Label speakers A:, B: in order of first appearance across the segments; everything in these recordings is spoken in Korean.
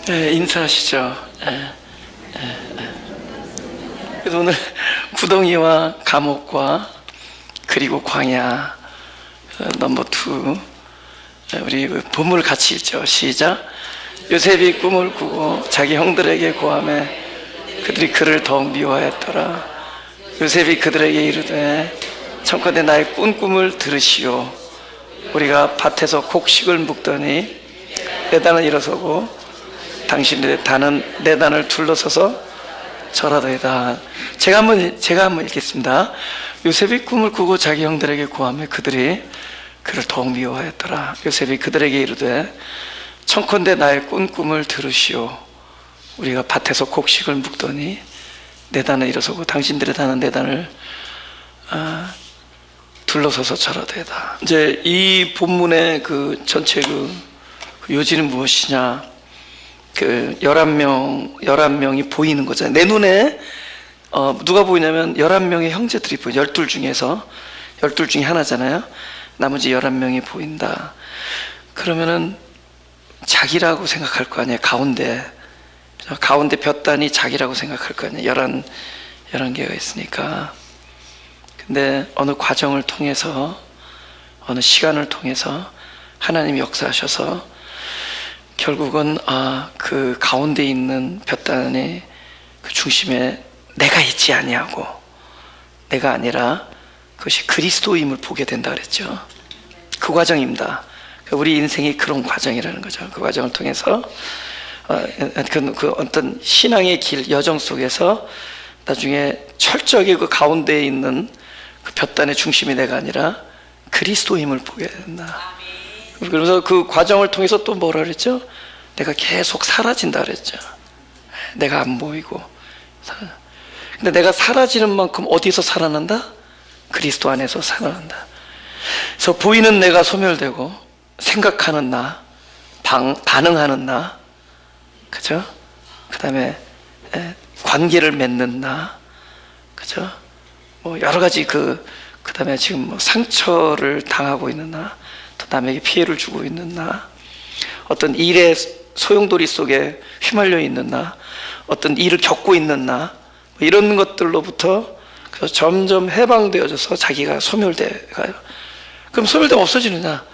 A: 네, 인사하시죠. 그래서 오늘 구덩이와 감옥과 그리고 광야 넘버 2 우리 본문을 같이 읽죠. 시작. 요셉이 꿈을 꾸고 자기 형들에게 고하매 그들이 그를 더욱 미워하였더라. 요셉이 그들에게 이르되 청컨대 나의 꾼 꿈을 들으시오. 우리가 밭에서 곡식을 묶더니 내 단은 일어서고 당신의 단은 내 단을 둘러서서 절하더이다. 제가 한번 읽겠습니다. 요셉이 꿈을 꾸고 자기 형들에게 고하며 그들이 그를 더욱 미워하였더라. 요셉이 그들에게 이르되 청컨대 나의 꾼 꿈을 들으시오. 우리가 밭에서 곡식을 묶더니 내 단은 일어서고 당신들의 단은 내 단을 둘러서서 절하더이다. 이제 이 본문의 그 전체 그 요지는 무엇이냐? 그 11명이 보이는 거잖아요. 내 눈에 누가 보이냐면 11명의 형제들이 보여. 12 중에서 12 중에 하나잖아요. 나머지 11명이 보인다. 그러면은 자기라고 생각할 거 아니에요. 가운데 볕단이 자기라고 생각할 거 아니에요. 11개가 있으니까. 근데 어느 과정을 통해서, 어느 시간을 통해서 하나님이 역사하셔서 결국은 그 가운데 있는 볕단의 그 중심에 내가 있지 아니하고 내가 아니라 그것이 그리스도임을 보게 된다 그랬죠. 그 과정입니다. 우리 인생이 그런 과정이라는 거죠. 그 과정을 통해서 그 어떤 신앙의 길 여정 속에서 나중에 철저하게 그 가운데에 있는 그 볕단의 중심이 내가 아니라 그리스도임을 보게 된다. 그래서 그 과정을 통해서 또 뭐라 그랬죠? 내가 계속 사라진다 그랬죠. 내가 안 보이고. 근데 내가 사라지는 만큼 어디서 살아난다? 그리스도 안에서 살아난다. 그래서 보이는 내가 소멸되고 생각하는 나, 반응하는 나, 그죠? 그 다음에 관계를 맺는 나, 그죠? 뭐 여러 가지 그 다음에 지금 뭐 상처를 당하고 있는 나, 또 남에게 피해를 주고 있는 나, 어떤 일의 소용돌이 속에 휘말려 있는 나, 어떤 일을 겪고 있는 나, 뭐 이런 것들로부터 점점 해방되어져서 자기가 소멸돼 가요. 그럼 소멸되면 없어지느냐?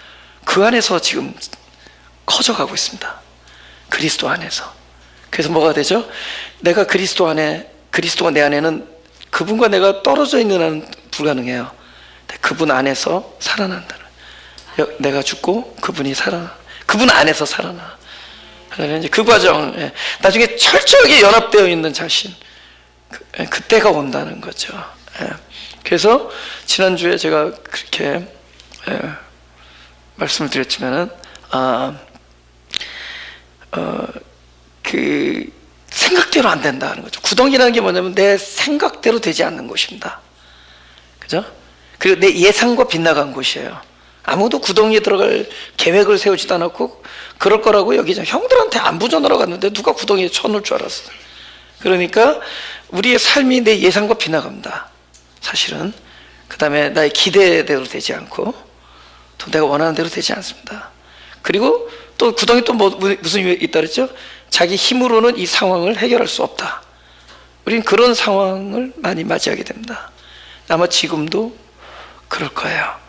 A: 그 안에서 지금 커져가고 있습니다. 그리스도 안에서. 그래서 뭐가 되죠? 내가 그리스도 안에, 그리스도가 내 안에는 그분과 내가 떨어져 있는 한은 불가능해요. 그분 안에서 살아난다는. 내가 죽고 그분이 살아나. 그분 안에서 살아나. 이제 그 과정, 나중에 철저하게 연합되어 있는 자신, 그때가 온다는 거죠. 그래서 지난주에 제가 그렇게 말씀을 드렸지만은 그 생각대로 안 된다는 거죠. 구덩이라는 게 뭐냐면 내 생각대로 되지 않는 곳입니다. 그죠? 그리고 내 예상과 빗나간 곳이에요. 아무도 구덩이에 들어갈 계획을 세우지도 않았고 그럴 거라고 여기 형들한테 안부 전하러 갔는데 누가 구덩이에 쳐놓을 줄 알았어. 그러니까 우리의 삶이 내 예상과 빗나갑니다. 사실은. 그 다음에 나의 기대대로 되지 않고 또 내가 원하는 대로 되지 않습니다. 그리고 또 구덩이 또 무슨 이유가 있다 그랬죠? 자기 힘으로는 이 상황을 해결할 수 없다. 우리는 그런 상황을 많이 맞이하게 됩니다. 아마 지금도 그럴 거예요.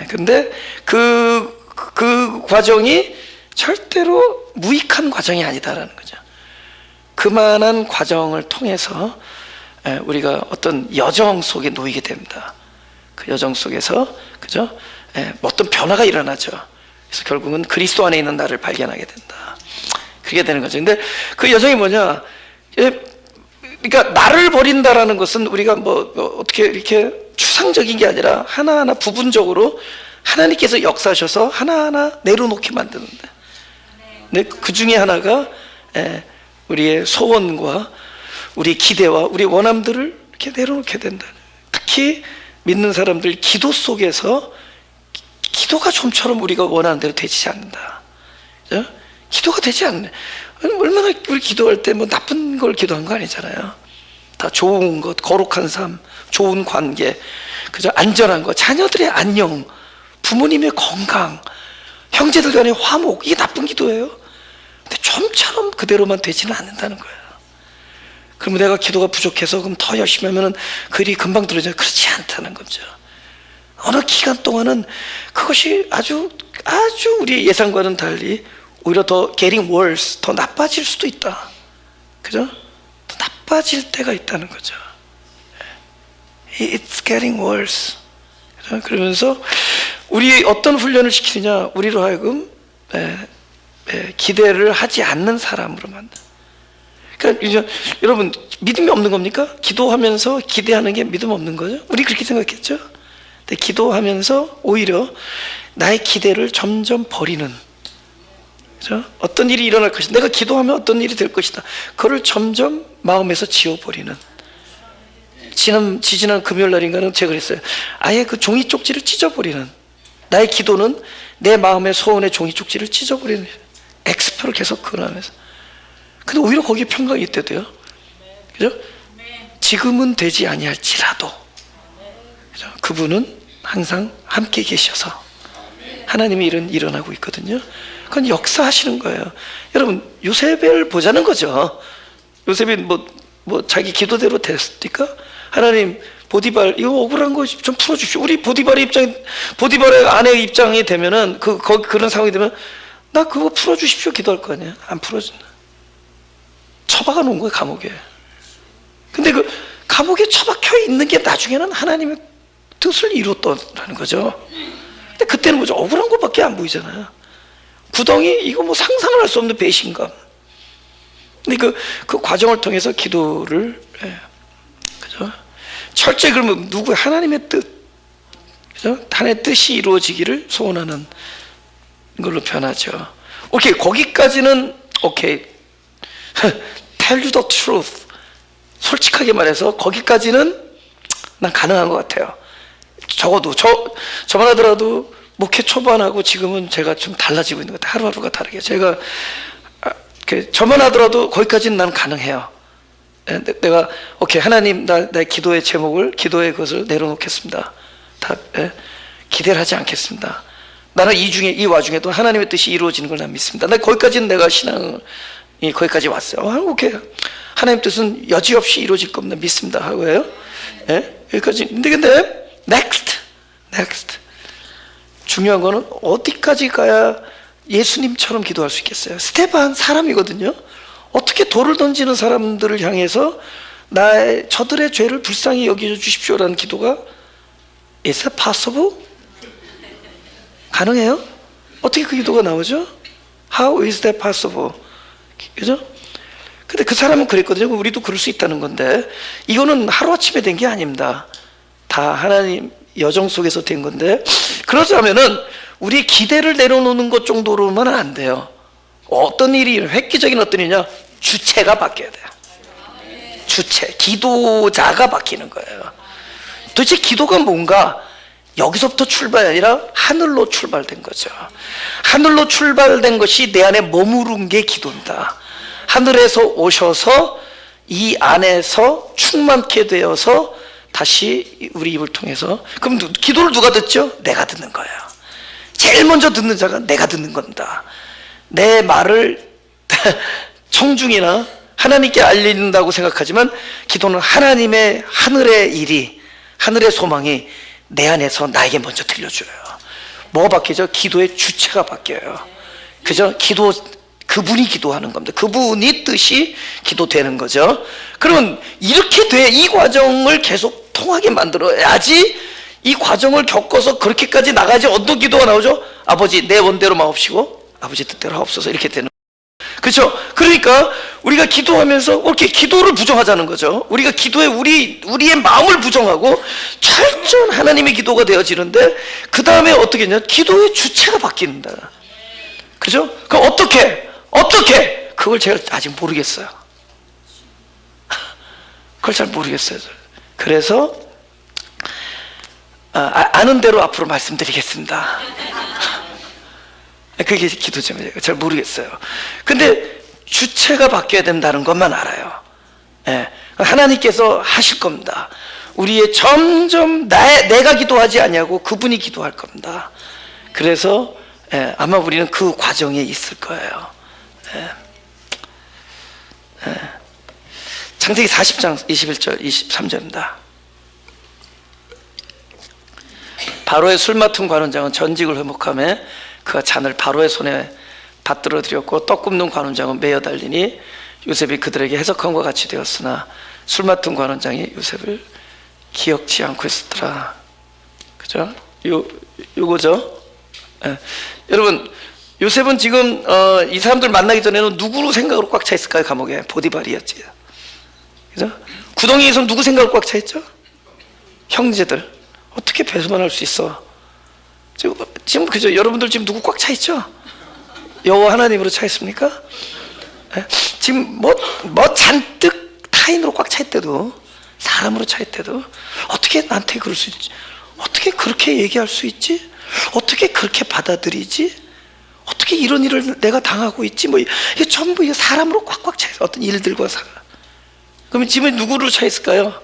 A: 근데 그 과정이 절대로 무익한 과정이 아니다라는 거죠. 그만한 과정을 통해서 우리가 어떤 여정 속에 놓이게 됩니다. 그 여정 속에서, 그죠? 어떤 변화가 일어나죠. 그래서 결국은 그리스도 안에 있는 나를 발견하게 된다. 그렇게 되는 거죠. 근데 그 여정이 뭐냐? 그러니까 나를 버린다라는 것은 우리가 뭐 어떻게 이렇게 추상적인 게 아니라 하나하나 부분적으로 하나님께서 역사하셔서 하나하나 내려놓게 만드는데, 근데 그 중에 하나가 우리의 소원과 우리 기대와 우리 원함들을 이렇게 내려놓게 된다. 특히 믿는 사람들 기도 속에서 기도가 좀처럼 우리가 원하는 대로 되지 않는다. 그죠? 기도가 되지 않네. 얼마나 우리 기도할 때 뭐 나쁜 걸 기도한 거 아니잖아요. 다 좋은 것, 거룩한 삶, 좋은 관계, 그죠? 안전한 것, 자녀들의 안녕, 부모님의 건강, 형제들 간의 화목, 이게 나쁜 기도예요. 근데 좀처럼 그대로만 되지는 않는다는 거예요. 그러면 내가 기도가 부족해서 그럼 더 열심히 하면은 그 일이 금방 들어져요. 그렇지 않다는 거죠. 어느 기간 동안은 그것이 아주 우리 예상과는 달리 오히려 더 getting worse, 더 나빠질 수도 있다. 그죠? 더 나빠질 때가 있다는 거죠. It's getting worse. 그죠? 그러면서 우리 어떤 훈련을 시키느냐, 우리로 하여금 기대를 하지 않는 사람으로 만든다. 그러니까 이제 여러분, 믿음이 없는 겁니까? 기도하면서 기대하는 게 믿음 없는 거죠? 우리 그렇게 생각했죠? 근데 기도하면서 오히려 나의 기대를 점점 버리는, 그죠? 어떤 일이 일어날 것이다, 내가 기도하면 어떤 일이 될 것이다, 그걸 점점 마음에서 지워버리는. 지지난 금요일 날인가는 제가 그랬어요. 아예 그 종이 쪽지를 찢어버리는. 나의 기도는 내 마음의 소원의 종이 쪽지를 찢어버리는, X표를 계속 그어나면서. 근데 오히려 거기에 평강이 있대도요. 그죠? 지금은 되지 아니할지라도, 그죠? 그분은 항상 함께 계셔서 하나님의 일은 일어나고 있거든요. 그건 역사하시는 거예요. 여러분, 요셉을 보자는 거죠. 요셉이 뭐 자기 기도대로 됐습니까? 하나님, 보디발 이거 억울한 거 좀 풀어주십시오. 우리 보디발의 아내의 입장이 되면은 그런 상황이 되면 나 그거 풀어주십시오 기도할 거 아니야. 안 풀어준다. 처박아 놓은 거예요, 감옥에. 근데 그 감옥에 처박혀 있는 게 나중에는 하나님의 뜻을 이뤘다는 거죠. 근데 그때는 뭐죠? 억울한 것밖에 안 보이잖아요. 구덩이, 이거 뭐 상상을 할 수 없는 배신감. 근데 그 과정을 통해서 기도를, 그죠? 철저히 그러면 누구의 하나님의 뜻, 그죠? 하나님의 뜻이 이루어지기를 소원하는 걸로 변하죠. 오케이, 거기까지는 오케이. Tell you the truth. 솔직하게 말해서 거기까지는 난 가능한 것 같아요. 적어도 저만 하더라도 목회 초반하고 지금은 제가 좀 달라지고 있는 것 같아요. 하루하루가 다르게. 제가 저만 하더라도 거기까지는 난 가능해요. 내가 오케이, 하나님, 나의 기도의 제목을, 기도의 것을 내려놓겠습니다. 기대를 하지 않겠습니다. 나는 이 와중에도 하나님의 뜻이 이루어지는 걸 난 믿습니다. 거기까지는 내가 신앙이 거기까지 왔어요. 오케이, 하나님 뜻은 여지없이 이루어질 겁니다. 믿습니다 하고요. 여기까지. 근데 next. 중요한 거는 어디까지 가야 예수님처럼 기도할 수 있겠어요? 스테반 사람이거든요. 어떻게 돌을 던지는 사람들을 향해서 저들의 죄를 불쌍히 여겨 주십시오라는 기도가 Is that possible? 가능해요? 어떻게 그 기도가 나오죠? How is that possible? 그죠? 근데 그 사람은 그랬거든요. 우리도 그럴 수 있다는 건데, 이거는 하루아침에 된 게 아닙니다. 다 하나님 여정 속에서 된 건데, 그러자면은 우리 기대를 내려놓는 것 정도로만 안 돼요. 어떤 일이, 획기적인 어떤 일이냐, 주체가 바뀌어야 돼요. 주체, 기도자가 바뀌는 거예요. 도대체 기도가 뭔가? 여기서부터 출발이 아니라 하늘로 출발된 거죠. 하늘로 출발된 것이 내 안에 머무른 게 기도입니다. 하늘에서 오셔서 이 안에서 충만케 되어서 다시 우리 입을 통해서. 그럼 기도를 누가 듣죠? 내가 듣는 거예요. 제일 먼저 듣는 자가 내가 듣는 겁니다. 내 말을 청중이나 하나님께 알린다고 생각하지만, 기도는 하나님의 하늘의 일이, 하늘의 소망이 내 안에서 나에게 먼저 들려줘요. 뭐가 바뀌죠? 기도의 주체가 바뀌어요. 그죠? 그분이 기도하는 겁니다. 그분이 뜻이 기도되는 거죠. 그러면 이렇게 이 과정을 계속 통하게 만들어야지, 이 과정을 겪어서 그렇게까지 나가지. 어떤 기도가 나오죠? 아버지, 내 원대로 마옵시고 아버지 뜻대로 하옵소서, 이렇게 되는. 그렇죠? 그러니까 우리가 기도하면서 이렇게 기도를 부정하자는 거죠. 우리가 기도에 우리의 마음을 부정하고 철저한 하나님의 기도가 되어지는데, 그 다음에 어떻게 했냐? 기도의 주체가 바뀐다. 그죠? 그럼 어떻게? 그걸 제가 아직 모르겠어요. 그걸 잘 모르겠어요. 그래서 아는 대로 앞으로 말씀드리겠습니다. 그게 기도 제목이에요. 잘 모르겠어요. 근데 주체가 바뀌어야 된다는 것만 알아요. 하나님께서 하실 겁니다. 우리의 점점 내가 기도하지 아니하고 그분이 기도할 겁니다. 그래서 아마 우리는 그 과정에 있을 거예요. 창세기 40장 21절 23절입니다. 바로의 술 맡은 관원장은 전직을 회복하며 그가 잔을 바로의 손에 받들어 드렸고 떡 굽는 관원장은 매어 달리니 요셉이 그들에게 해석함과 같이 되었으나 술 맡은 관원장이 요셉을 기억지 않고 있었더라. 그죠? 요거죠. 예. 여러분, 요셉은 지금 이 사람들 만나기 전에는 누구로 생각으로 꽉 차 있을까요? 감옥에 보디발이었지. 그죠? 구덩이에서 누구 생각으로 꽉 차 있죠? 형제들. 어떻게 배수만할 수 있어? 지금 그죠? 여러분들 지금 누구 꽉 차 있죠? 여호와 하나님으로 차 있습니까? 예? 지금 뭐 잔뜩 타인으로 꽉 차 있대도, 사람으로 차 있대도 어떻게 나한테 그럴 수 있지? 어떻게 그렇게 얘기할 수 있지? 어떻게 그렇게 받아들이지? 어떻게 이런 일을 내가 당하고 있지? 뭐 이게 전부 이게 사람으로 꽉꽉 차 있어. 어떤 일들과 사람. 그러면 지금 누구로 차 있을까요?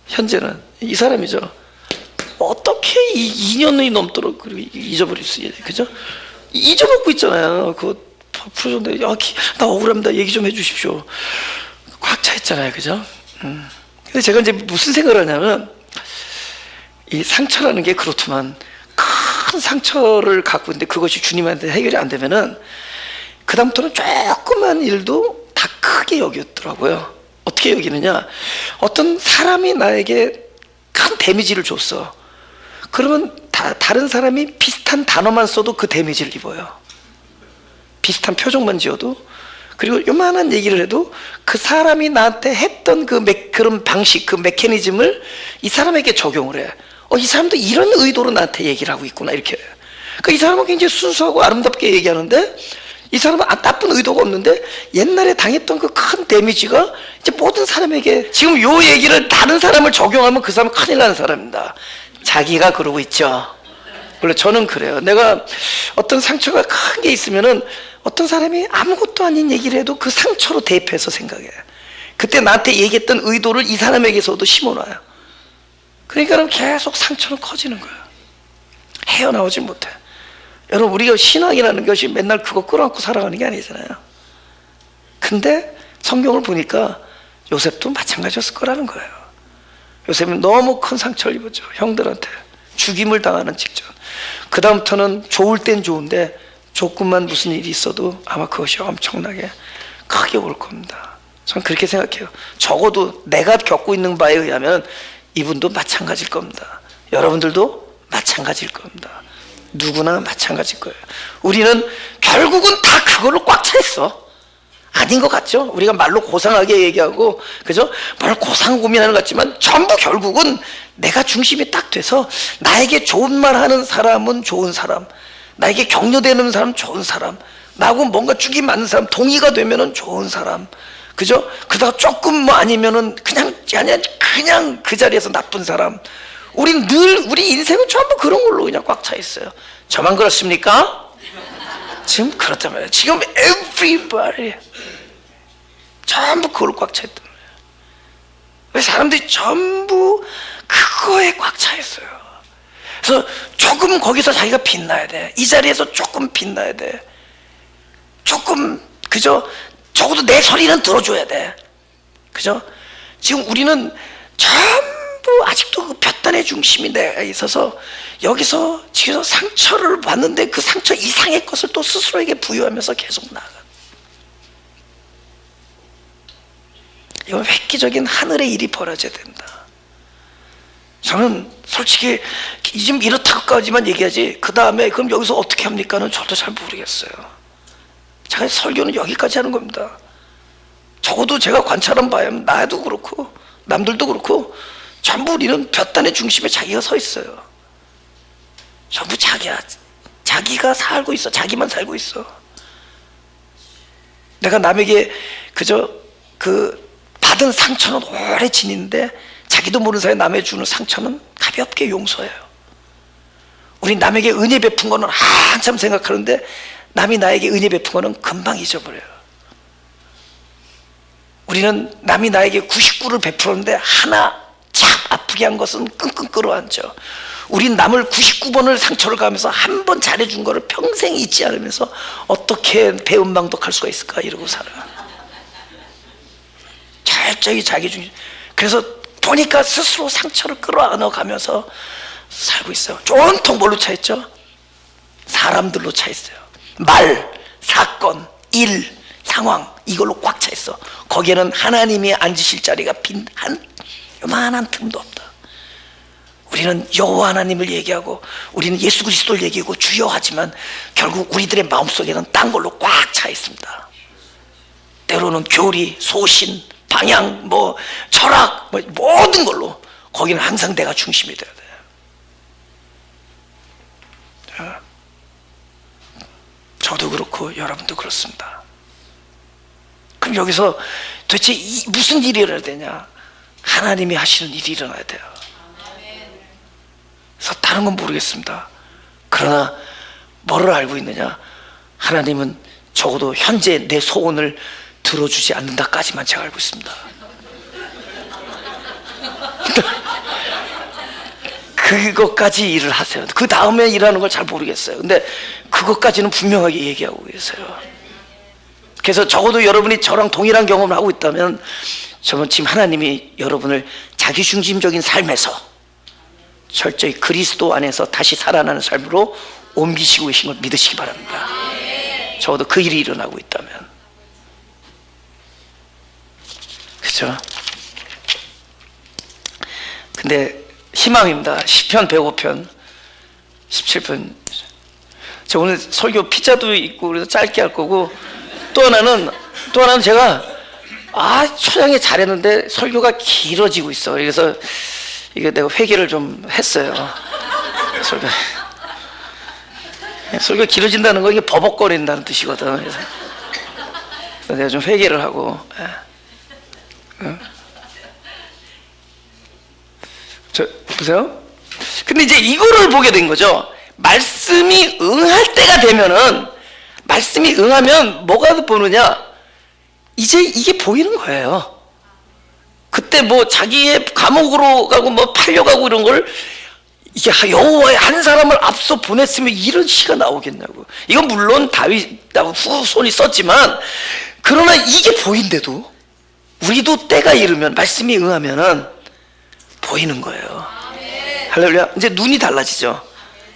A: 현재는 이 사람이죠. 어떻게 이 2년이 넘도록 잊어버릴 수 있지? 그죠? 잊어먹고 있잖아요. 그거 풀어줬는데 나 억울합니다. 얘기 좀 해주십시오. 꽉 차 있잖아요. 그죠? 근데 제가 이제 무슨 생각을 하냐면, 이 상처라는 게 그렇지만 큰 상처를 갖고 있는데 그것이 주님한테 해결이 안 되면은 그 다음부터는 조그만 일도 다 크게 여겼더라고요. 어떻게 여기느냐? 어떤 사람이 나에게 큰 데미지를 줬어. 그러면 다른 사람이 비슷한 단어만 써도 그 데미지를 입어요. 비슷한 표정만 지어도. 그리고 요만한 얘기를 해도 그 사람이 나한테 했던 그런 방식, 그 메커니즘을 이 사람에게 적용을 해. 이 사람도 이런 의도로 나한테 얘기를 하고 있구나, 이렇게. 그러니까 이 사람은 굉장히 순수하고 아름답게 얘기하는데, 이 사람은 나쁜 의도가 없는데 옛날에 당했던 그 큰 데미지가 이제 모든 사람에게, 지금 요 얘기를 다른 사람을 적용하면 그 사람은 큰일 나는 사람입니다. 자기가 그러고 있죠. 원래 저는 그래요. 내가 어떤 상처가 큰 게 있으면은 어떤 사람이 아무것도 아닌 얘기를 해도 그 상처로 대입해서 생각해. 그때 나한테 얘기했던 의도를 이 사람에게서도 심어놔요. 그러니까 계속 상처는 커지는 거예요. 헤어나오지 못해. 여러분, 우리가 신앙이라는 것이 맨날 그거 끌어안고 살아가는 게 아니잖아요. 근데 성경을 보니까 요셉도 마찬가지였을 거라는 거예요. 요셉은 너무 큰 상처를 입었죠. 형들한테 죽임을 당하는 직전. 그 다음부터는 좋을 땐 좋은데 조금만 무슨 일이 있어도 아마 그것이 엄청나게 크게 올 겁니다. 저는 그렇게 생각해요. 적어도 내가 겪고 있는 바에 의하면 이분도 마찬가지일 겁니다. 여러분들도 마찬가지일 겁니다. 누구나 마찬가지일 거예요. 우리는 결국은 다 그걸로 꽉 차 있어. 아닌 것 같죠? 우리가 말로 고상하게 얘기하고, 그죠? 뭘 고상 고민하는 것 같지만 전부 결국은 내가 중심이 딱 돼서 나에게 좋은 말 하는 사람은 좋은 사람, 나에게 격려되는 사람 좋은 사람, 나하고 뭔가 축이 맞는 사람, 동의가 되면은 좋은 사람, 그죠? 그러다가 조금 뭐 아니면은 그냥 그 자리에서 나쁜 사람. 우리 인생은 전부 그런 걸로 그냥 꽉 차 있어요. 저만 그렇습니까? 지금 그렇단 말이에요. 지금 everybody 전부 그걸로 꽉 차 있단 말이에요. 왜 사람들이 전부 그거에 꽉 차 있어요. 그래서 조금 거기서 자기가 빛나야 돼. 이 자리에서 조금 빛나야 돼. 조금, 그죠? 적어도 내 소리는 들어줘야 돼. 그죠? 지금 우리는 전부 아직도 그 볕단의 중심이 내에 있어서 여기서 지금 상처를 받는데 그 상처 이상의 것을 또 스스로에게 부여하면서 계속 나가. 이건 획기적인 하늘의 일이 벌어져야 된다. 저는 솔직히 지금 이렇다고까지만 얘기하지, 그 다음에 그럼 여기서 어떻게 합니까는 저도 잘 모르겠어요. 제가 설교는 여기까지 하는 겁니다. 적어도 제가 관찰한 바에 나도 그렇고 남들도 그렇고 전부 우리는 볕단의 중심에 자기가 서 있어요. 전부 자기야. 자기가 살고 있어. 자기만 살고 있어. 내가 남에게 그저 받은 상처는 오래 지니는데 자기도 모르는 사이에 남에게 주는 상처는 가볍게 용서해요. 우리 남에게 은혜 베푼 거는 한참 생각하는데 남이 나에게 은혜 베푼 거는 금방 잊어버려요. 우리는 남이 나에게 99를 베풀었는데 하나 착 아프게 한 것은 끙끙 끌어안죠. 우린 남을 99번을 상처를 가면서 한 번 잘해준 거를 평생 잊지 않으면서 어떻게 배은망덕할 수가 있을까 이러고 살아요. 철저히 자기 중심. 그래서 보니까 스스로 상처를 끌어안아 가면서 살고 있어요. 온통 뭘로 차 있죠? 사람들로 차 있어요. 말, 사건, 일, 상황, 이걸로 꽉 차 있어. 거기에는 하나님이 앉으실 자리가 빈 한 요만한 틈도 없다. 우리는 여호와 하나님을 얘기하고 우리는 예수 그리스도를 얘기하고 주여 하지만 결국 우리들의 마음속에는 딴 걸로 꽉 차 있습니다. 때로는 교리, 소신, 방향, 철학, 모든 걸로 거기는 항상 내가 중심이 돼야 돼요. 저도 그렇고 여러분도 그렇습니다. 그럼 여기서 도대체 무슨 일이 일어나야 되냐? 하나님이 하시는 일이 일어나야 돼요. 그래서 다른 건 모르겠습니다. 그러나 뭐를 알고 있느냐? 하나님은 적어도 현재 내 소원을 들어주지 않는다까지만 제가 알고 있습니다. 그것까지 일을 하세요. 그 다음에 일하는 걸 잘 모르겠어요. 근데 그것까지는 분명하게 얘기하고 계세요. 그래서 적어도 여러분이 저랑 동일한 경험을 하고 있다면 저는 지금 하나님이 여러분을 자기중심적인 삶에서 철저히 그리스도 안에서 다시 살아나는 삶으로 옮기시고 계신 걸 믿으시기 바랍니다. 적어도 그 일이 일어나고 있다면. 그렇죠? 근데 희망입니다. 시편 105편 17편. 저 오늘 설교 피자도 있고 그래서 짧게 할 거고, 또 하나는 제가 초장에 잘했는데 설교가 길어지고 있어. 그래서 이게 내가 회개를 좀 했어요. 설교 길어진다는 거 이게 버벅거린다는 뜻이거든. 그래서 내가 좀 회개를 하고. 보세요. 근데 이제 이거를 보게 된 거죠. 말씀이 응할 때가 되면은, 말씀이 응하면 뭐가 보느냐? 이제 이게 보이는 거예요. 그때 자기의 감옥으로 가고 팔려가고 이런 걸, 이게 여호와의 한 사람을 앞서 보냈으면 이런 시가 나오겠냐고. 이건 물론 다윗하고 후손이 썼지만, 그러나 이게 보인데도 우리도 때가 이르면, 말씀이 응하면은 보이는 거예요. 할렐루야. 이제 눈이 달라지죠.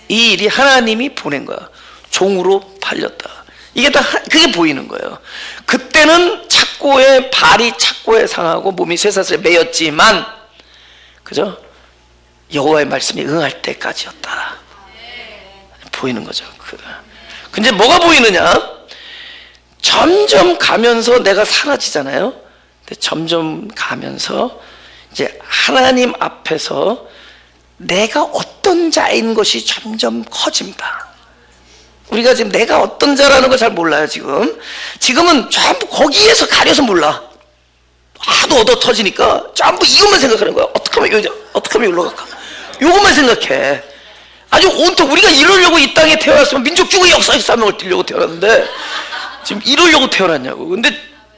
A: 이 일이 하나님이 보낸 거야. 종으로 팔렸다. 이게 다 그게 보이는 거예요. 그때는 발이 착고에 상하고 몸이 쇠사슬에 매였지만, 그죠? 여호와의 말씀이 응할 때까지였다. 보이는 거죠. 근데 뭐가 보이느냐? 점점 가면서 내가 사라지잖아요. 근데 점점 가면서 이제 하나님 앞에서 내가 어떤 자인 것이 점점 커집니다. 우리가 지금 내가 어떤 자라는 걸 잘 몰라요. 지금은 전부 거기에서 가려서 몰라. 하도 얻어 터지니까 전부 이것만 생각하는 거야. 어떻게 하면 여기로 갈까? 이것만 생각해. 아주 온통 우리가 이러려고 이 땅에 태어났으면 민족주의 역사의 사명을 띠려고 태어났는데 지금 이러려고 태어났냐고. 근데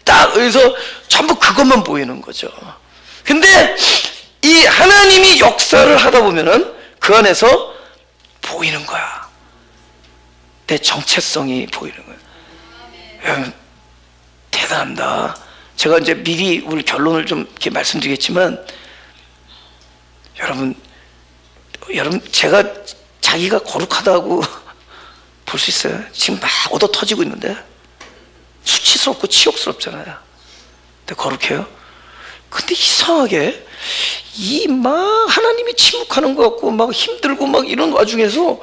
A: 딱 여기서 전부 그것만 보이는 거죠. 근데 이 하나님이 역사를 하다 보면은 그 안에서 보이는 거야. 내 정체성이 보이는 거야. 여러분, 대단합니다. 제가 이제 미리 우리 결론을 좀 이렇게 말씀드리겠지만, 여러분, 제가 자기가 거룩하다고 볼 수 있어요? 지금 막 얻어 터지고 있는데 수치스럽고 치욕스럽잖아요. 근데 거룩해요? 근데 이상하게 하나님이 침묵하는 것 같고 막 힘들고 막 이런 와중에서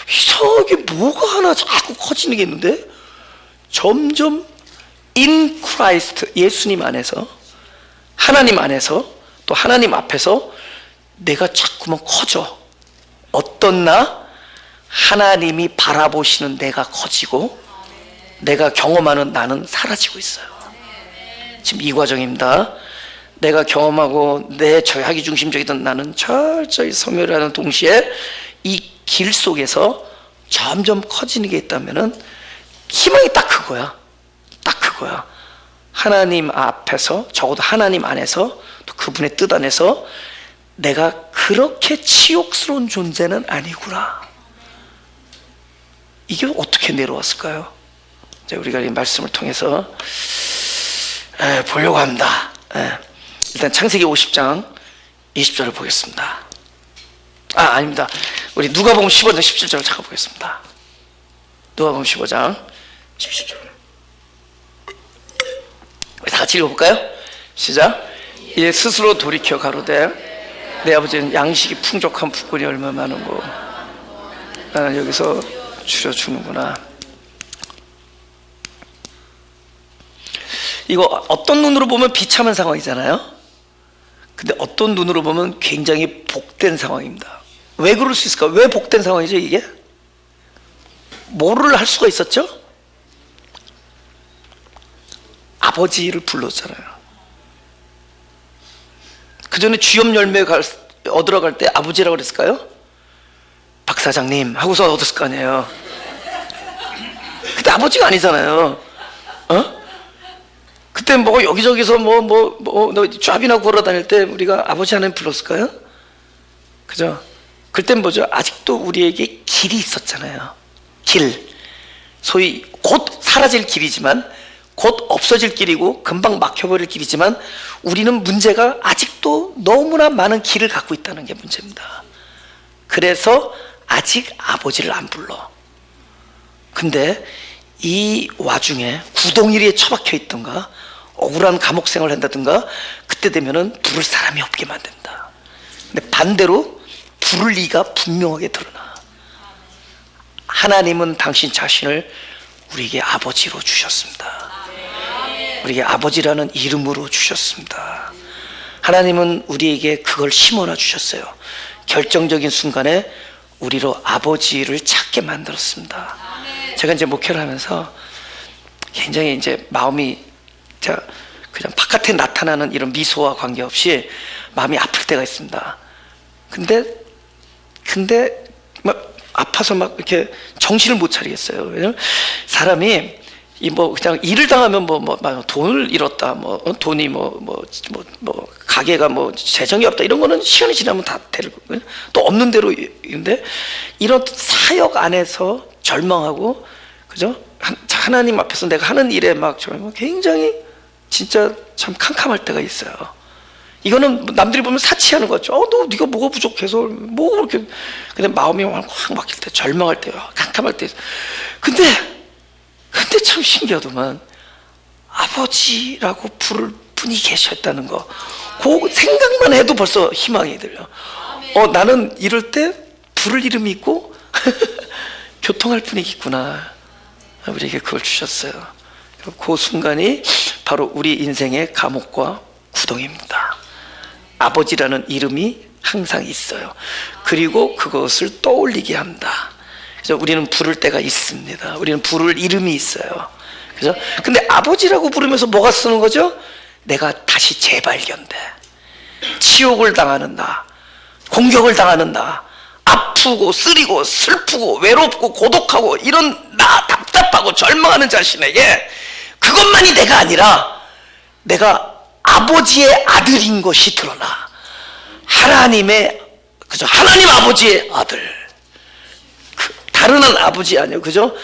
A: 이상하게 뭐가 하나 자꾸 커지는 게 있는데, 점점 in Christ, 예수님 안에서, 하나님 안에서, 또 하나님 앞에서 내가 자꾸만 커져. 어떤 하나님이 바라보시는 내가 커지고 내가 경험하는 나는 사라지고 있어요. 지금 이 과정입니다. 내가 경험하고 내 자기중심적이던 나는 철저히 소멸하는 동시에 이 길 속에서 점점 커지는 게 있다면은 희망이 딱 그거야. 딱 그거야. 하나님 앞에서, 적어도 하나님 안에서, 또 그분의 뜻 안에서 내가 그렇게 치욕스러운 존재는 아니구나. 이게 어떻게 내려왔을까요? 이제 우리가 이 말씀을 통해서 보려고 합니다. 일단 창세기 50장 20절을 보겠습니다. 아닙니다. 우리 누가복음 15장 17절을 잠깐 보겠습니다. 누가복음 15장 17절. 우리 다 같이 읽어볼까요? 시작. 이에 스스로 돌이켜 가로되 내 아버지는 양식이 풍족한 북군이 얼마나 많은고 나는 여기서 줄여주는구나. 이거 어떤 눈으로 보면 비참한 상황이잖아요. 근데 어떤 눈으로 보면 굉장히 복된 상황입니다. 왜 그럴 수 있을까? 왜 복된 상황이죠 이게? 뭐를 할 수가 있었죠? 아버지를 불렀잖아요. 그 전에 주염 열매 얻으러 갈 때 아버지라고 그랬을까요? 박 사장님 하고서 얻었을 거 아니에요. 그때 아버지가 아니잖아요. 그때 뭐 여기저기서 너 쫙이나 걸어 다닐 때 우리가 아버지 하나님 불렀을까요? 그죠? 그땐 뭐죠? 아직도 우리에게 길이 있었잖아요. 길. 소위 곧 사라질 길이지만 곧 없어질 길이고 금방 막혀버릴 길이지만 우리는 문제가 아직도 너무나 많은 길을 갖고 있다는 게 문제입니다. 그래서 아직 아버지를 안 불러. 근데 이 와중에 구덩이에 처박혀 있던가 억울한 감옥 생활을 한다든가 그때 되면은 부를 사람이 없게 만든다. 근데 반대로 부를 이가 분명하게 드러나. 하나님은 당신 자신을 우리에게 아버지로 주셨습니다. 우리에게 아버지라는 이름으로 주셨습니다. 하나님은 우리에게 그걸 심어놔 주셨어요. 결정적인 순간에 우리로 아버지를 찾게 만들었습니다. 제가 이제 목회를 하면서 굉장히 이제 마음이 그냥 바깥에 나타나는 이런 미소와 관계없이 마음이 아플 때가 있습니다. 근데 막 아파서 막 이렇게 정신을 못 차리겠어요. 왜냐면 사람이 그냥 일을 당하면 돈을 잃었다, 돈이 가게가 재정이 없다 이런 거는 시간이 지나면 다 될 거고요. 또 없는 대로 있는데 이런 사역 안에서 절망하고 그죠? 하나님 앞에서 내가 하는 일에 막 굉장히 진짜 참 캄캄할 때가 있어요. 이거는 남들이 보면 사치하는 거죠. 너 네가 뭐가 부족해서 뭐 그렇게. 근데 마음이 확 막힐 때, 절망할 때, 캄캄할 때. 근데 참 신기하더만 아버지라고 부를 분이 계셨다는 거. 그 생각만 해도 벌써 희망이 들려. 나는 이럴 때 부를 이름이 있고 교통할 분이 있구나. 우리에게 그걸 주셨어요. 그 순간이 바로 우리 인생의 감옥과 구덩이입니다. 아버지라는 이름이 항상 있어요. 그리고 그것을 떠올리게 합니다. 그래서 우리는 부를 때가 있습니다. 우리는 부를 이름이 있어요. 그죠? 근데 아버지라고 부르면서 뭐가 쓰는 거죠? 내가 다시 재발견돼. 치욕을 당하는 나, 공격을 당하는 나, 아프고 쓰리고 슬프고 외롭고 고독하고 이런 나 답답하고 절망하는 자신에게 그것만이 내가 아니라 내가 아버지의 아들인 것이 드러나. 하나님의 하나님 아버지의 아들. 다른 아버지 아니에요. 그죠?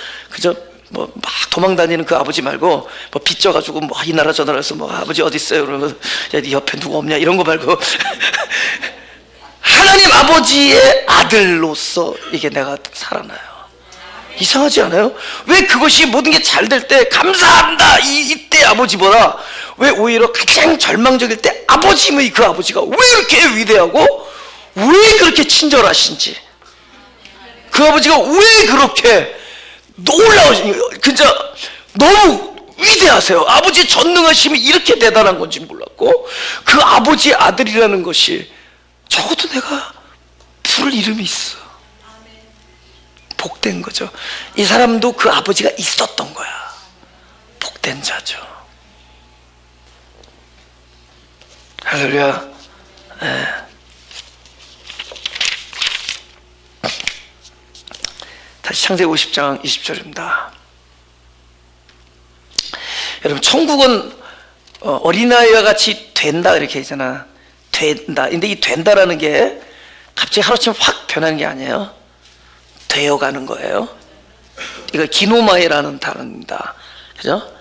A: 막 도망다니는 그 아버지 말고 빚져가지고 이 나라 저 나라에서 아버지 어디 있어요? 그러면 야, 네 옆에 누구 없냐? 이런 거 말고 하나님 아버지의 아들로서 이게 내가 살아나요. 이상하지 않아요? 왜 그것이 모든 게 잘 될 때 감사합니다 이때 아버지보다 왜 오히려 가장 절망적일 때 아버지의 그 아버지가 왜 이렇게 위대하고 왜 그렇게 친절하신지, 그 아버지가 왜 그렇게 놀라우신지, 진짜 너무 위대하세요. 아버지의 전능하심이 이렇게 대단한 건지 몰랐고 그 아버지의 아들이라는 것이 적어도 내가 부를 이름이 있어. 복된 거죠. 이 사람도 그 아버지가 있었던 거야. 복된 자죠. 할렐루야. 네. 다시 창세기 50장 20절입니다. 여러분, 천국은 어린아이와 같이 된다 이렇게 했잖아. 된다. 근데 이 된다라는 게 갑자기 하루아침에 확 변하는 게 아니에요. 되어가는 거예요. 이거 기노마이라는 단어입니다. 그죠?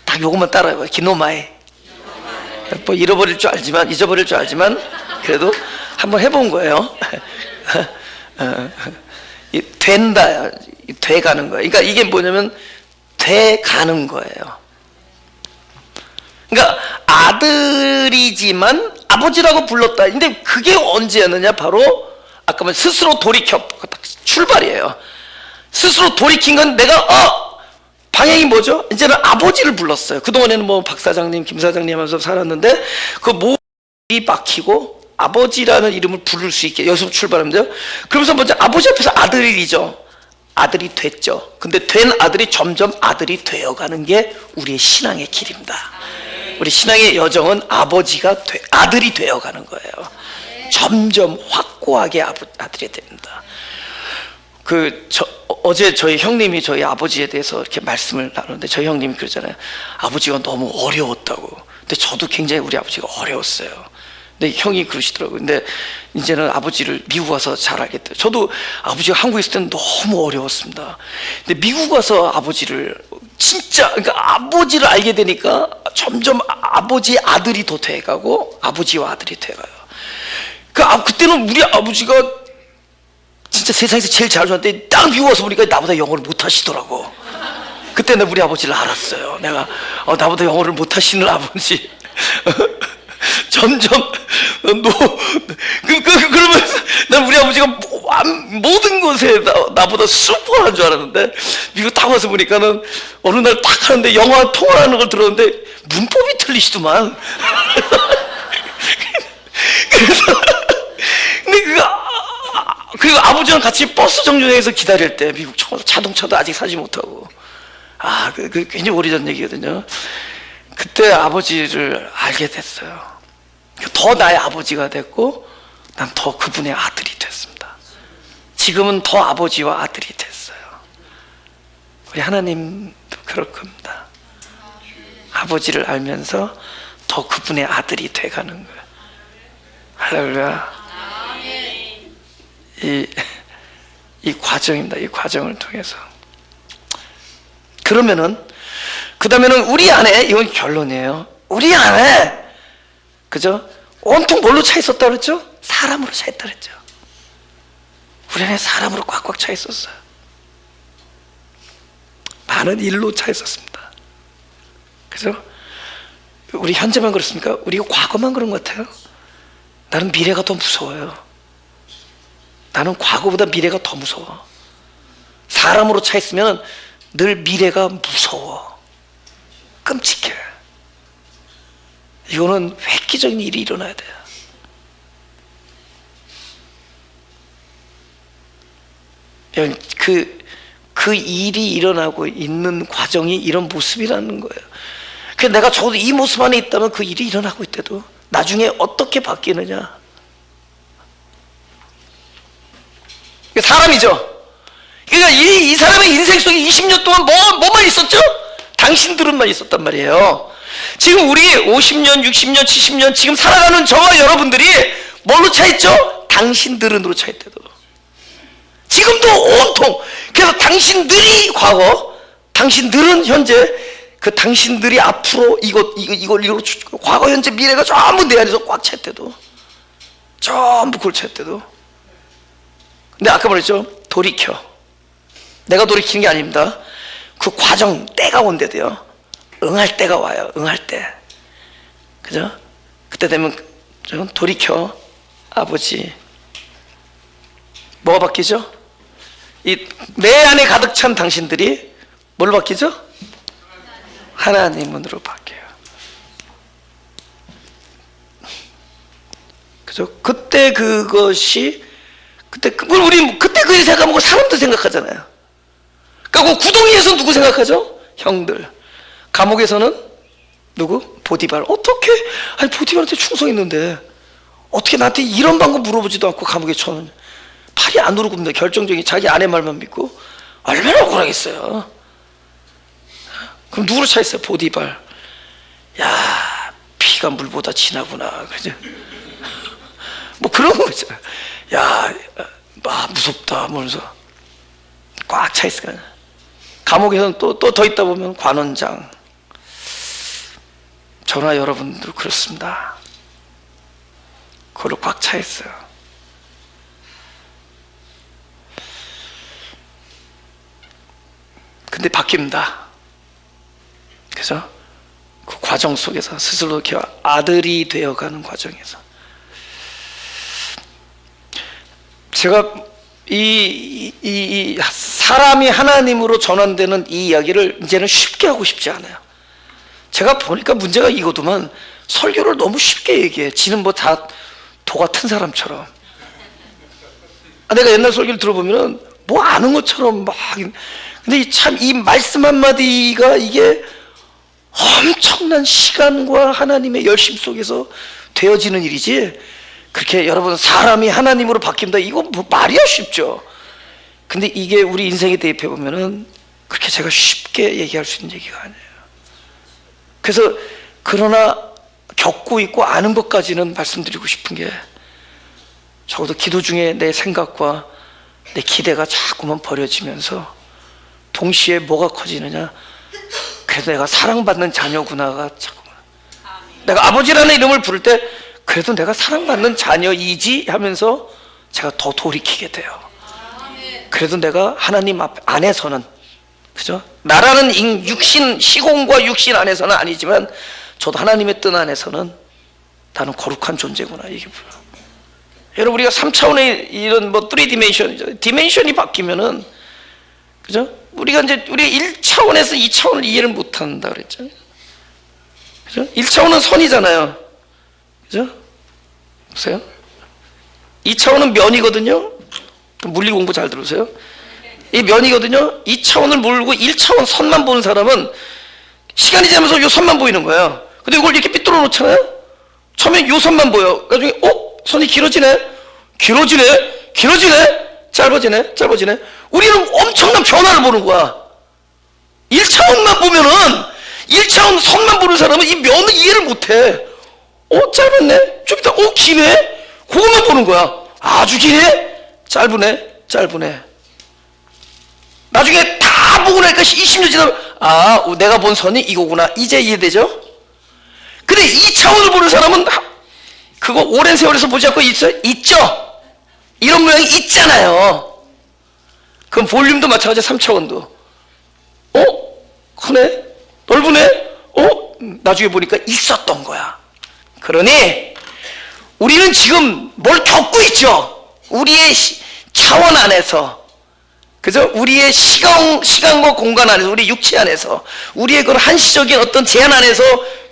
A: 딱 요것만 따라해봐요. 기노마이. 뭐 잃어버릴 줄 알지만, 잊어버릴 줄 알지만 그래도 한번 해본 거예요. 이 된다, 돼가는 거예요. 그러니까 이게 뭐냐면 돼가는 거예요. 그러니까 아들이지만 아버지라고 불렀다. 근데 그게 언제였느냐? 바로 아까 말 스스로 돌이켜 출발이에요. 스스로 돌이킨 건 내가 방향이 뭐죠? 이제는 아버지를 불렀어요. 그동안에는 뭐 박 사장님, 김 사장님 하면서 살았는데 그 모이 막히고 아버지라는 이름을 부를 수 있게 여기서 출발합니다. 그러면서 먼저 아버지 앞에서 아들이죠. 아들이 됐죠. 근데 된 아들이 점점 아들이 되어가는 게 우리의 신앙의 길입니다. 우리 신앙의 여정은 아들이 되어가는 거예요. 점점 확고하게 아들이 됩니다. 어제 저희 형님이 저희 아버지에 대해서 이렇게 말씀을 나누는데 저희 형님이 그러잖아요. 아버지가 너무 어려웠다고. 근데 저도 굉장히 우리 아버지가 어려웠어요. 근데 형이 그러시더라고요. 근데 이제는 아버지를 미국 와서 잘 알겠대요. 저도 아버지가 한국에 있을 때는 너무 어려웠습니다. 근데 미국 와서 아버지를 진짜, 그러니까 아버지를 알게 되니까 점점 아버지의 아들이 더 돼가고 아버지와 아들이 돼가요. 그때는 우리 아버지가 진짜 세상에서 제일 잘하셨는데 딱 미국 와서 보니까 나보다 영어를 못 하시더라고. 그때는 우리 아버지를 알았어요. 내가 나보다 영어를 못 하시는 아버지. 점점 그러면서 난 우리 아버지가 모든 것에 나보다 슈퍼한 줄 알았는데 미국 딱 와서 보니까는 어느 날 딱 하는데 영어 통화하는 걸 들었는데 문법이 틀리시더만. 그래서 근데 그리고 아버지랑 같이 버스 정류장에서 기다릴 때 미국 자동차도 아직 사지 못하고 굉장히 오래전 얘기거든요. 그때 아버지를 알게 됐어요. 더 나의 아버지가 됐고 난 더 그분의 아들이 됐습니다. 지금은 더 아버지와 아들이 됐어요. 우리 하나님도 그럴 겁니다. 아버지를 알면서 더 그분의 아들이 돼가는 거예요. 할렐루야. 이 과정입니다. 이 과정을 통해서. 그러면은 그 다음에는 우리 안에, 이건 결론이에요. 우리 안에, 그죠? 온통 뭘로 차 있었다 그랬죠? 사람으로 차 있다 그랬죠. 우리 안에 사람으로 꽉꽉 차 있었어요. 많은 일로 차 있었습니다. 그죠? 우리 현재만 그렇습니까? 우리 과거만 그런 것 같아요. 나는 미래가 더 무서워요. 나는 과거보다 미래가 더 무서워. 사람으로 차 있으면 늘 미래가 무서워. 끔찍해. 이거는 획기적인 일이 일어나야 돼요. 그 일이 일어나고 있는 과정이 이런 모습이라는 거예요. 그래서 내가 적어도 이 모습 안에 있다면 그 일이 일어나고 있대도 나중에 어떻게 바뀌느냐. 사람이죠. 그러니까 이 사람의 인생 속에 20년 동안 뭐만 있었죠? 당신들은만 있었단 말이에요. 지금 우리 50년, 60년, 70년 지금 살아가는 저와 여러분들이 뭘로 차 있죠? 당신들은으로 차 있대도. 지금도 온통. 그래서 당신들이 과거, 당신들은 현재, 그 당신들이 앞으로 이걸 과거, 현재, 미래가 전부 내 안에서 꽉 차 있대도. 전부 그걸 차 있대도. 근데 아까 말했죠? 돌이켜. 내가 돌이키는 게 아닙니다. 그 과정, 때가 온대도요. 응할 때가 와요. 응할 때. 그죠? 그때 되면 돌이켜. 아버지. 뭐가 바뀌죠? 내 안에 가득 찬 당신들이 뭘로 바뀌죠? 하나님으로 바뀌어요. 그죠? 그때 그것이 우리 그때 그 생각하면 사람도 생각하잖아요. 그러니까 구덩이에서 누구 생각하죠? 형들. 감옥에서는 누구? 보디발. 어떻게? 아니 보디발한테 충성했는데 어떻게 나한테 이런 방법 물어보지도 않고 감옥에 쳐넣냐. 팔이 안으로 굽니다. 결정적인 자기 아내 말만 믿고. 얼마나 억울하겠어요. 그럼 누구로 차 있어요? 보디발. 야, 피가 물보다 진하구나. 그죠? 뭐 그런 거죠. 야, 무섭다. 하면서 꽉 차 있을 거야. 감옥에서는 또 더 있다 보면 관원장. 저나 여러분도 그렇습니다. 그걸로 꽉 차 있어요. 근데 바뀝니다. 그죠? 그 과정 속에서 스스로 이렇게 아들이 되어가는 과정에서 제가 이 사람이 하나님으로 전환되는 이 이야기를 이제는 쉽게 하고 싶지 않아요. 제가 보니까 문제가 이거더만 설교를 너무 쉽게 얘기해. 지는 뭐 다 도 같은 사람처럼. 내가 옛날 설교를 들어보면은 뭐 아는 것처럼 막. 근데 참 이 말씀 한마디가 이게 엄청난 시간과 하나님의 열심 속에서 되어지는 일이지, 그렇게 여러분 사람이 하나님으로 바뀐다 이거 뭐 말이야 쉽죠. 근데 이게 우리 인생에 대입해 보면은 그렇게 제가 쉽게 얘기할 수 있는 얘기가 아니에요. 그래서 그러나 겪고 있고 아는 것까지는 말씀드리고 싶은 게, 적어도 기도 중에 내 생각과 내 기대가 자꾸만 버려지면서 동시에 뭐가 커지느냐, 그래도 내가 사랑받는 자녀구나가 자꾸만, 내가 아버지라는 이름을 부를 때 그래도 내가 사랑받는 자녀이지 하면서 제가 더 돌이키게 돼요. 그래도 내가 하나님 안에서는, 그죠? 나라는 육신, 시공과 육신 안에서는 아니지만 저도 하나님의 뜻 안에서는 나는 거룩한 존재구나, 이게 뭐야. 여러분, 우리가 3차원의 이런 뭐 3디멘션, 디멘션이 바뀌면은, 그죠? 우리가 1차원에서 2차원을 이해를 못 한다 그랬잖아요. 그죠? 1차원은 선이잖아요. 그죠? 보세요. 2차원은 면이거든요. 물리 공부 잘 들으세요. 이 면이거든요. 2차원을 모르고 1차원 선만 보는 사람은 시간이 지나면서 요 선만 보이는 거예요. 근데 이걸 이렇게 삐뚤어 놓잖아요. 처음에 요 선만 보여. 나중에 선이 길어지네, 짧아지네. 우리는 엄청난 변화를 보는 거야. 1차원만 보면은, 1차원 선만 보는 사람은 이 면을 이해를 못해. 짧았네, 좀 이따 기네, 그것만 보는 거야. 아주 기네, 짧으네. 나중에 다 보고 나니까 20년 지나면 내가 본 선이 이거구나, 이제 이해되죠? 근데 2차원을 보는 사람은 그거 오랜 세월에서 보지 않고 있죠? 이런 모양이 있잖아요. 그럼 볼륨도 마찬가지야. 3차원도 크네, 넓으네, 나중에 보니까 있었던 거야. 그러니 우리는 지금 뭘 겪고 있죠. 우리의 차원 안에서, 그죠? 우리의 시간과 공간 안에서, 우리 육체 안에서, 우리의 그런 한시적인 어떤 제한 안에서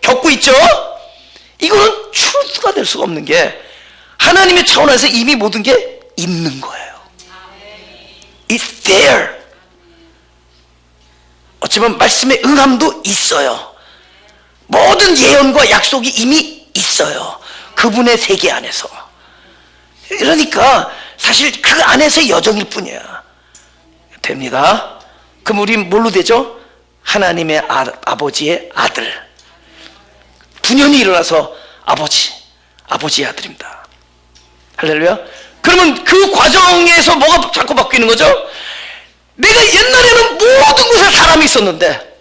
A: 겪고 있죠. 이거는 추수가 될 수가 없는 게, 하나님의 차원 안에서 이미 모든 게 있는 거예요. It's there. 어쩌면 말씀의 응함도 있어요. 모든 예언과 약속이 이미 있어요. 그분의 세계 안에서. 그러니까 사실 그 안에서의 여정일 뿐이야. 됩니다. 그럼 우린 뭘로 되죠? 하나님의 아버지의 아들. 분연히 일어나서 아버지의 아들입니다. 할렐루야. 그러면 그 과정에서 뭐가 자꾸 바뀌는 거죠? 내가 옛날에는 모든 곳에 사람이 있었는데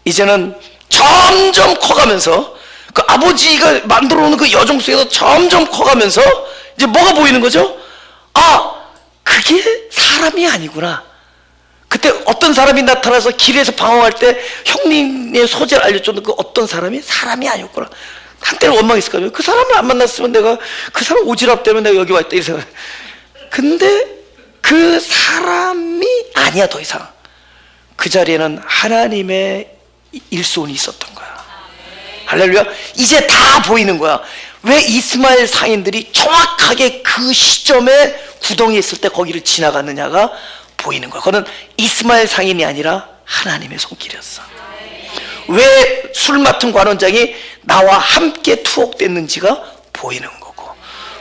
A: 이제는 점점 커가면서, 그 아버지가 만들어 놓은 그 여정 속에서 점점 커가면서 이제 뭐가 보이는 거죠? 그게 사람이 아니구나. 그때 어떤 사람이 나타나서 길에서 방황할 때 형님의 소재를 알려줬던 그 어떤 사람이 아니었구나. 한때는 원망했을 거예요. 그 사람을 안 만났으면 내가 그 사람 오지랖 때문에 내가 여기 와 있다, 이 생각. 근데 그 사람이 아니야. 더 이상 그 자리에는 하나님의 일손이 있었던 거야. 할렐루야. 이제 다 보이는 거야. 왜 이스마엘 상인들이 정확하게 그 시점에 구덩이에 있을 때 거기를 지나갔느냐가 보이는 거야. 그거는 이스마엘 상인이 아니라 하나님의 손길이었어. 왜 술 맡은 관원장이 나와 함께 투옥됐는지가 보이는 거고,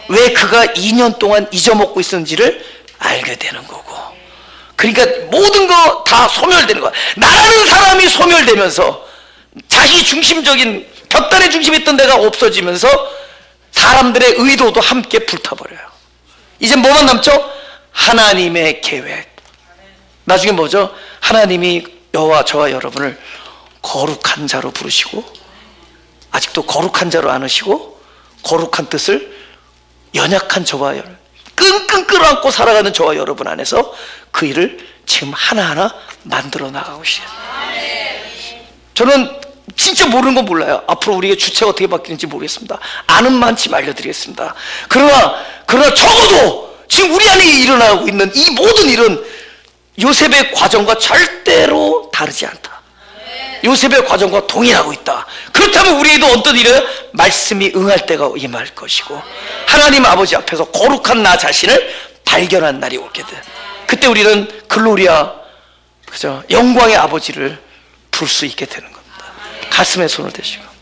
A: 왜 그가 2년 동안 잊어먹고 있었는지를 알게 되는 거고. 그러니까 모든 거 다 소멸되는 거야. 나라는 사람이 소멸되면서 자기 중심적인 벽단의 중심에 있던 데가 없어지면서 사람들의 의도도 함께 불타버려요. 이제 뭐만 남죠? 하나님의 계획. 나중에 뭐죠? 하나님이 저와 여러분을 거룩한 자로 부르시고 아직도 거룩한 자로 안으시고 거룩한 뜻을 연약한 저와 여러분, 끙끙 끌어안고 살아가는 저와 여러분 안에서 그 일을 지금 하나하나 만들어 나가고 있어요. 저는 진짜 모르는 건 몰라요. 앞으로 우리의 주체가 어떻게 바뀌는지 모르겠습니다. 아는 만큼 알려드리겠습니다. 그러나 적어도 지금 우리 안에 일어나고 있는 이 모든 일은 요셉의 과정과 절대로 다르지 않다. 요셉의 과정과 동일하고 있다. 그렇다면 우리에도 어떤 일은 말씀이 응할 때가 임할 것이고 하나님 아버지 앞에서 거룩한 나 자신을 발견한 날이 오게 돼. 그때 우리는 글로리아, 그죠? 영광의 아버지를 부를 수 있게 되는 겁니다. 가슴에 손을 대시고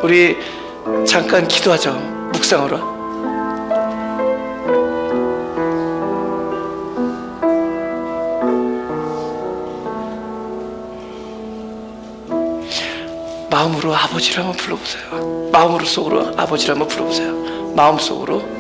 A: 우리 잠깐 기도하죠. 묵상으로. 마음으로 아버지를 한번 불러보세요. 마음으로 속으로 아버지를 한번 불러보세요. 마음속으로.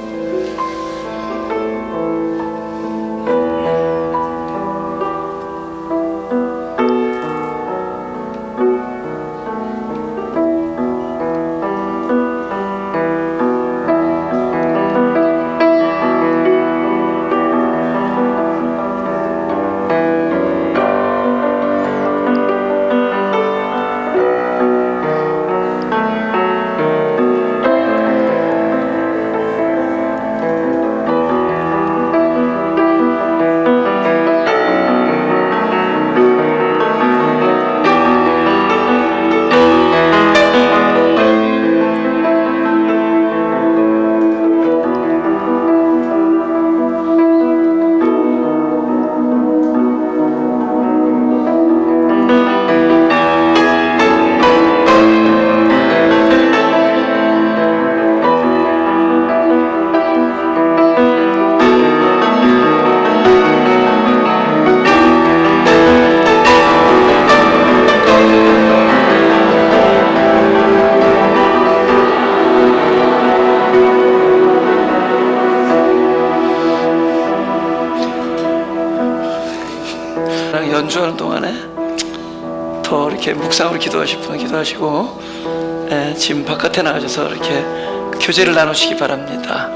A: 연주하는 동안에 더 이렇게 묵상으로 기도하실 분은 기도하시고, 지금 바깥에 나가셔서 이렇게 교제를 나누시기 바랍니다.